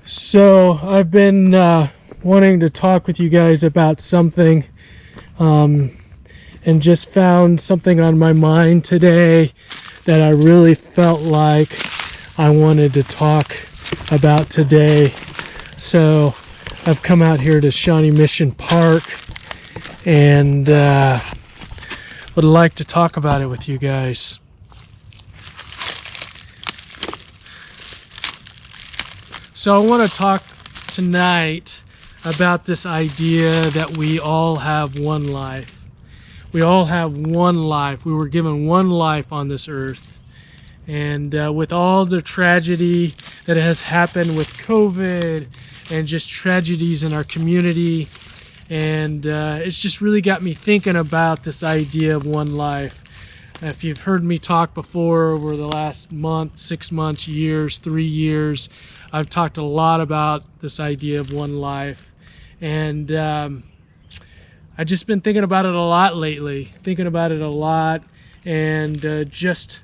So I've been wanting to talk with you guys about something, and just found something on my mind today that I really felt like I wanted to talk about today. So I've come out here to Shawnee Mission Park and would like to talk about it with you guys. So I want to talk tonight about this idea that we all have one life. We all have one life. We were given one life on this earth. And with all the tragedy that has happened with COVID and just tragedies in our community, and it's just really got me thinking about this idea of one life. If you've heard me talk before over the last month, 6 months, years, 3 years, I've talked a lot about this idea of one life. And I've just been thinking about it a lot lately, and just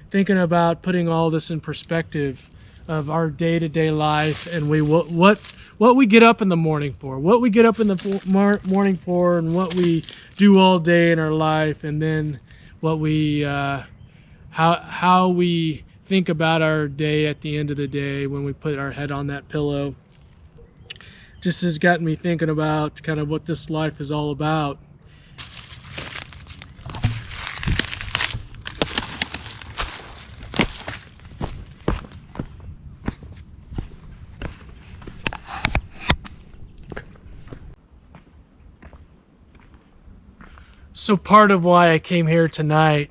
thinking about putting all this in perspective of our day-to-day life, and what we get up in the morning for, and what we do all day in our life, and then what we how we think about our day at the end of the day when we put our head on that pillow. Just has gotten me thinking about kind of what this life is all about. So part of why I came here tonight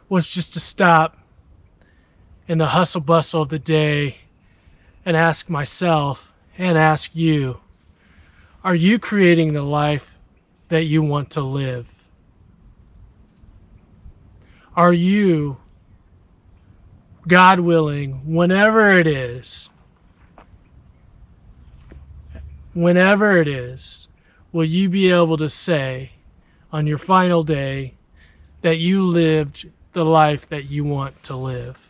was just to stop in the hustle bustle of the day and ask myself and ask you, are you creating the life that you want to live? Are you, God willing, whenever it is, will you be able to say on your final day that you lived the life that you want to live?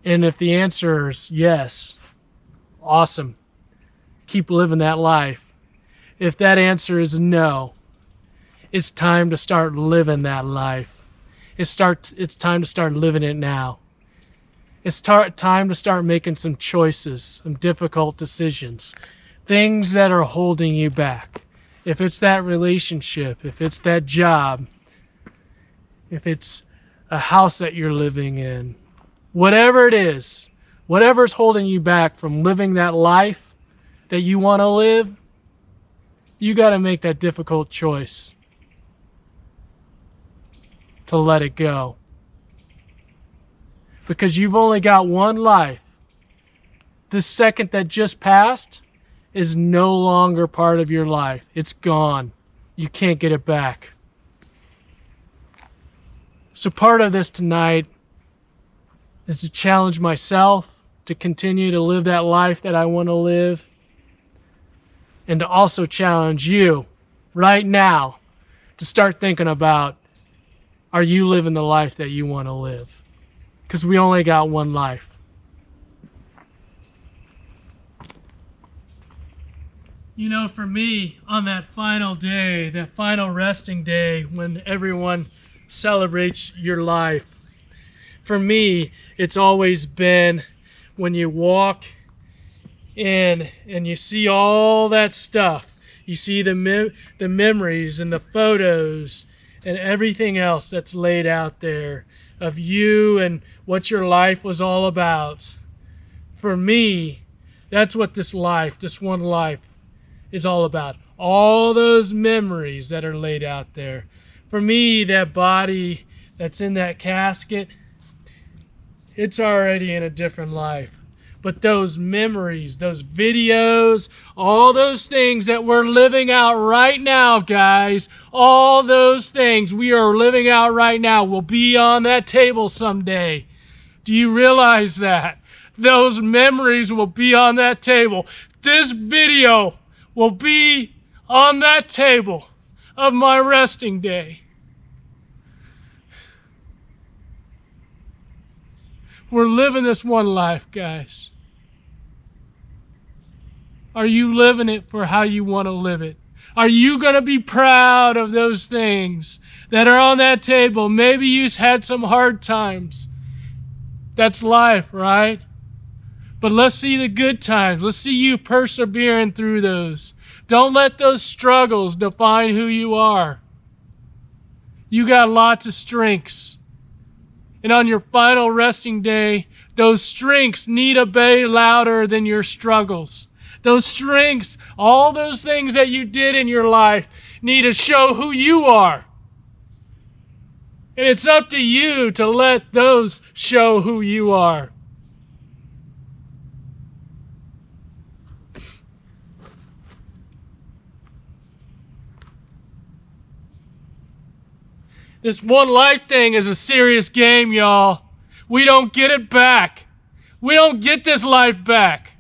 And if the answer is yes, awesome. Keep living that life. If that answer is no, it's time to start living that life. It's time to start living it now. It's time to start making some choices, some difficult decisions, things that are holding you back. If it's that relationship, if it's that job, if it's a house that you're living in, whatever it is, whatever's holding you back from living that life that you want to live, you got to make that difficult choice to let it go. Because you've only got one life. This second that just passed is no longer part of your life. It's gone. You can't get it back. So part of this tonight is to challenge myself to continue to live that life that I want to live, and to also challenge you right now to start thinking about, are you living the life that you want to live? Because we only got one life. You know, for me, on that final day, that final resting day, when everyone celebrates your life, for me, it's always been when you walk in and you see all that stuff. You see the memories and the photos and everything else that's laid out there of you and what your life was all about. For me, that's what this one life is all about. All those memories that are laid out there. For me, that body that's in that casket, it's already in a different life. But those memories, those videos, all those things that we're living out right now, guys, all those things we are living out right now will be on that table someday. Do you realize that? Those memories will be on that table. This video will be on that table of my resting day. We're living this one life, guys. Are you living it for how you want to live it? Are you going to be proud of those things that are on that table? Maybe you've had some hard times. That's life, right? But let's see the good times. Let's see you persevering through those. Don't let those struggles define who you are. You got lots of strengths. And on your final resting day, those strengths need to be louder than your struggles. Those strengths, all those things that you did in your life, need to show who you are. And it's up to you to let those show who you are. This one life thing is a serious game, y'all. We don't get it back. We don't get this life back.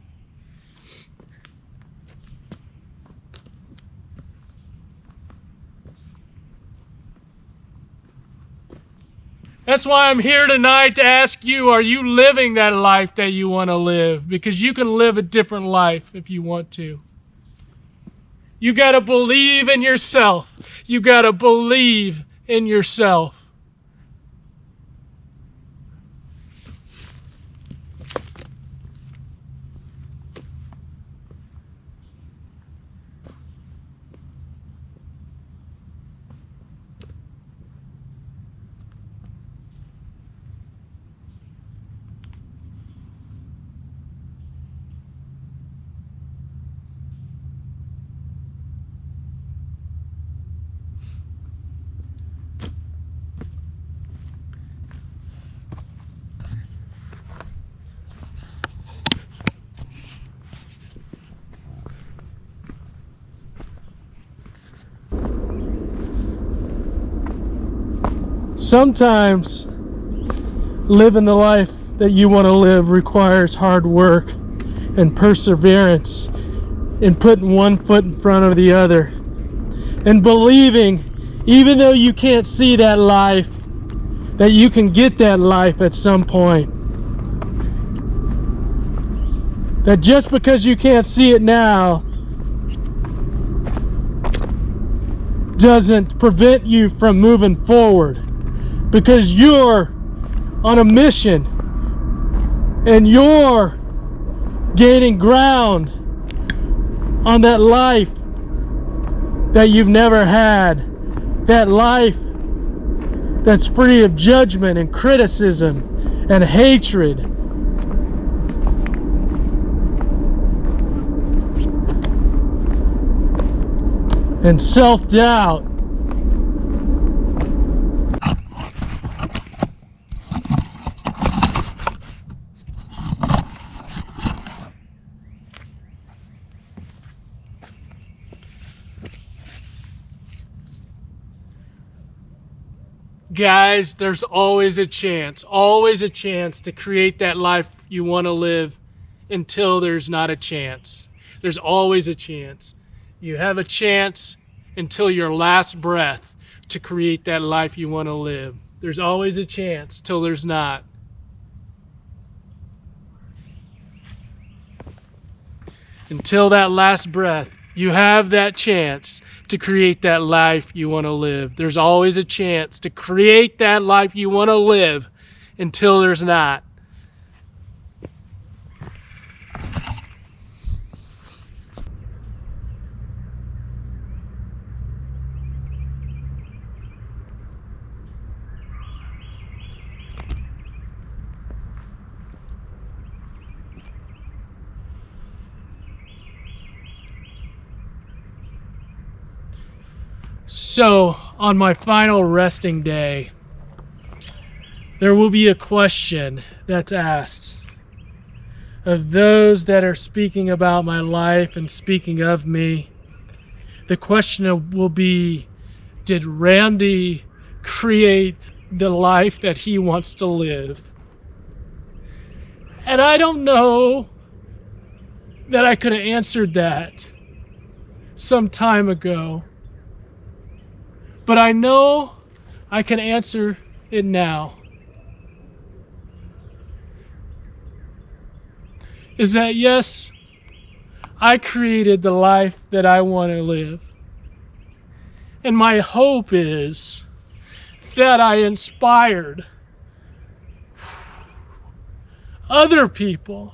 That's why I'm here tonight to ask you, are you living that life that you want to live? Because you can live a different life if you want to. You got to believe in yourself. You got to believe in yourself. Sometimes living the life that you want to live requires hard work and perseverance and putting one foot in front of the other and believing, even though you can't see that life, that you can get that life at some point. That just because you can't see it now doesn't prevent you from moving forward. Because you're on a mission and you're gaining ground on that life that you've never had. That life that's free of judgment and criticism and hatred. And self-doubt. Guys, there's always a chance to create that life you want to live until there's not a chance. There's always a chance. You have a chance until your last breath to create that life you want to live. There's always a chance till there's not. Until that last breath, you have that chance to create that life you want to live. There's always a chance to create that life you want to live until there's not. So, on my final resting day, there will be a question that's asked of those that are speaking about my life and speaking of me. The question will be, did Randy create the life that he wants to live? And I don't know that I could have answered that some time ago. But I know I can answer it now. is that yes, I created the life that I want to live. And my hope is that I inspired other people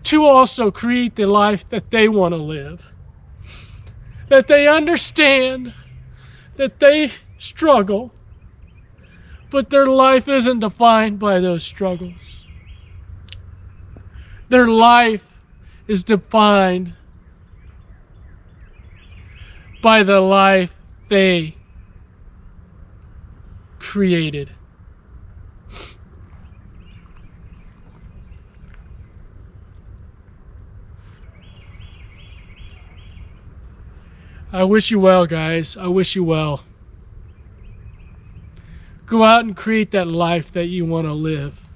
to also create the life that they want to live. That they understand that they struggle, but their life isn't defined by those struggles. Their life is defined by the life they created. I wish you well, guys. I wish you well. Go out and create that life that you want to live.